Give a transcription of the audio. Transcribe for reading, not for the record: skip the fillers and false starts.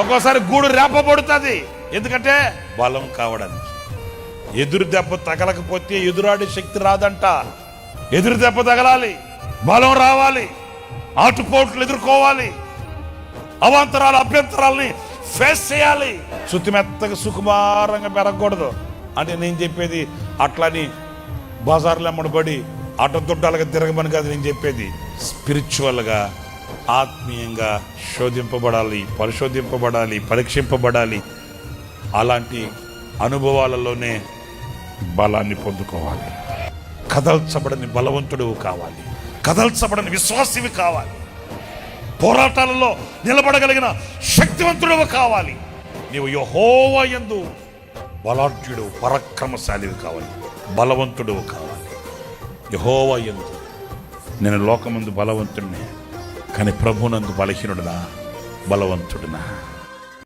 ఒక్కోసారి గూడు రేపబడుతుంది, ఎందుకంటే బలం కావడానికి. ఎదురు దెబ్బ తగలకపోతే ఎదురాడే శక్తి రాదంట. ఎదురు దెబ్బ తగలాలి, బలం రావాలి, ఆటుపోట్లు ఎదుర్కోవాలి, అవాంతరాలు అభ్యంతరాలని ఫేస్ చేయాలి. శుతిమెత్తగా సుకుమారంగా పెరగకూడదు. అంటే నేను చెప్పేది అట్లని బజార్లో అమ్మడబడి అడ్డదుడ్డాలుగా తిరగమని కాదు నేను చెప్పేది. స్పిరిచువల్గా, ఆత్మీయంగా శోధింపబడాలి, పరిశోధింపబడాలి, పరీక్షింపబడాలి. అలాంటి అనుభవాలలోనే బలాన్ని పొందుకోవాలి. కదల్చబడని బలవంతుడు కావాలి, కదల్చబడని విశ్వాసివి కావాలి, పోరాటాలలో నిలబడగలిగిన శక్తివంతుడు కావాలి. నీవు యెహోవా యందు బలాఢ్యుడు, పరాక్రమశాలివి కావాలి, బలవంతుడు కావాలి. యెహోవా యందు నేను లోకమందు బలవంతుడినే, కానీ ప్రభునందు బలహీనుడునా, బలవంతుడినా.